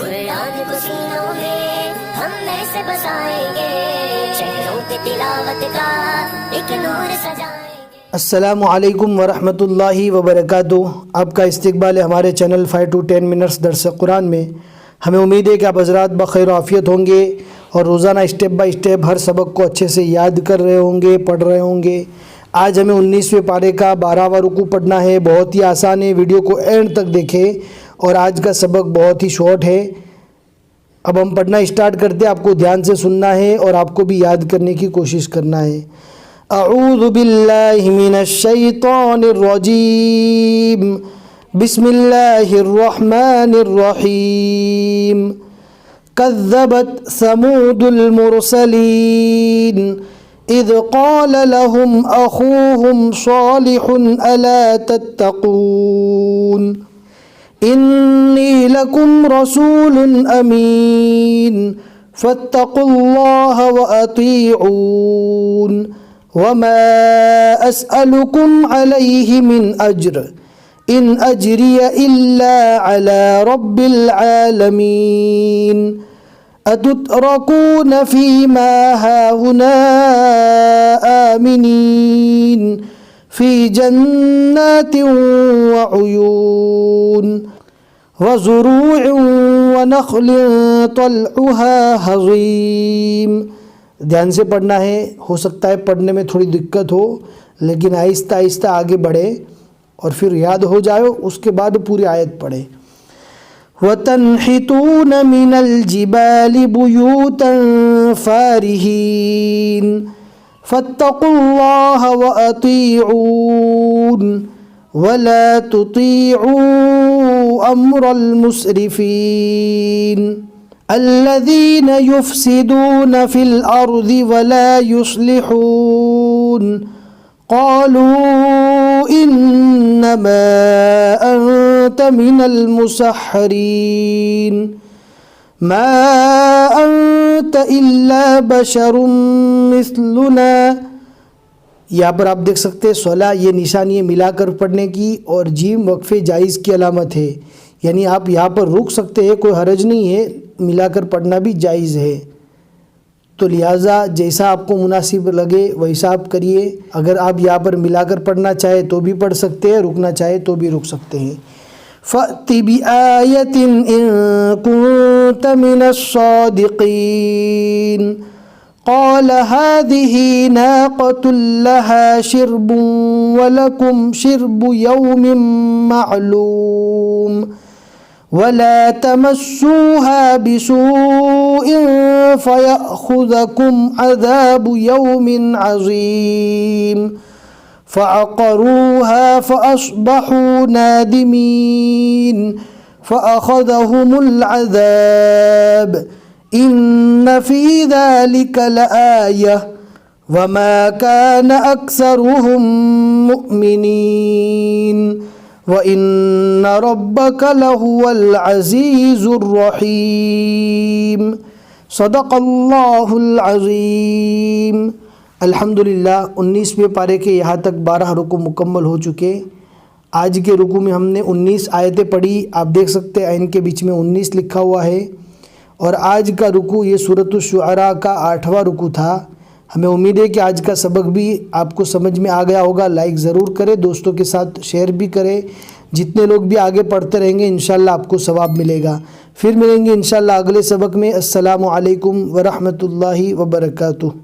कुरान को सीनों में हम ऐसे बसाएंगे, शहरों पे तिलावत का एक नूर सजाएंगे। अस्सलामु अलैकुम वरहमतुल्लाहि वबरकातुहू। आपका इस्तकबाल है हमारे चैनल 5 to 10 मिनट्स दर्स कुरान में। हमें उम्मीद है कि आप हज़रात बखैर आफ़ियत होंगे और रोज़ाना स्टेप बाय स्टेप हर सबक को अच्छे से याद कर रहे होंगे, पढ़ रहे होंगे। आज हमें 19वें पारे का 12वां रुकू पढ़ना है। बहुत ही आसान है, वीडियो को एंड तक देखें। और आज का सबक बहुत ही शॉर्ट है। अब हम पढ़ना स्टार्ट करते हैं। आपको ध्यान से सुनना है और आपको भी याद करने की कोशिश करना है। अऊज़ु बिल्लाहि मिनश शैतानिर रजीम, बिस्मिल्लाहिर रहमानिर रहीम। कज़्ज़बत समूदुल मुरसलीन इज़ क़ाल लहुम अख़ूहुम सालिहुन अला तत्तक़ून इन्नी लकुम रसूलुन अमीन फत्तक़ुल्लाह व अतीऊन वमा अस्अलुकुम अलैहि मिन अज्र इन अज्रिय इल्ला अला रब्बिल आलमीन अतुतरकून फ़ीमा हाहुना आमिनीन फ़ी जन्नातिन व उयून व ज़ुरूइन व नख़लिन तल्उहा हज़ीम। ध्यान से पढ़ना है। हो सकता है पढ़ने में थोड़ी दिक्कत हो, लेकिन आहिस्ता आहिस्ता आगे बढ़े और फिर याद हो जाए, उसके बाद पूरी आयत पढ़े। वतन्हितून मिनल जिबालि बुयूतन फ़ारिहीन फत्तक़ुल्लाह व अतीऊन वला तुतीऊ अम्रल मुस्रिफ़ीन अल्लज़ीन युफ़्सिदून फ़िल अर्ज़ि वला युस्लिहून क़ालू इन्नमा अंत मिनल मुसहरीन मा अंत इल्ला बशरुम मिस्लुना। यहाँ पर आप देख सकते हैं सला, ये निशानी है मिलाकर पढ़ने की, और जीम वक्फे जायज़ की अलामत है। यानी आप यहाँ पर रुक सकते हैं, कोई हरज नहीं है, मिलाकर पढ़ना भी जायज़ है। तो लिहाजा जैसा आपको मुनासिब लगे वैसा आप करिए। अगर आप यहाँ पर मिलाकर पढ़ना चाहे तो भी पढ़ सकते हैं, रुकना चाहे तो भी रुक सकते हैं। फ़अति बिआयतिन इन कुंत मिनस सादिक़ीन क़ाल हाज़िही नाक़तुल लहा शिर्बुन व लकुम शिर्बु यौमिन मअलूम वला तमस्सूहा बिसूइन फ़यअख़ुज़कुम अज़ाबु यौमिन अज़ीम फ़अक़रूहा फ़अस्बहू नादिमीन फ़अख़ज़हुमुल अज़ाब इन्न फ़ी ज़ालिक लआयह वमा कान अक्सरुहुम मुअमिनीन व इन्न रब्बक लहुवल अज़ीज़ुर रहीम। सदक़ल्लाहुल अज़ीम। अल्हम्दुलिल्लाह 19वें पारे के यहाँ तक 12 रुकू मुकम्मल हो चुके। आज के रुकू में हमने 19 आयतें पढ़ी। आप देख सकते हैं आयन के बीच में 19 लिखा हुआ है। और आज का रुकू ये सूरतुश शुअरा का 8वां रुकू था। हमें उम्मीद है कि आज का सबक भी आपको समझ में आ गया होगा। लाइक ज़रूर करें, दोस्तों के साथ शेयर भी करें। जितने लोग भी आगे पढ़ते रहेंगे इंशाल्लाह आपको सवाब मिलेगा। फिर मिलेंगे इंशाल्लाह अगले सबक में। अस्सलामु अलैकुम वरहमतुल्लाहि वबरकातुहू।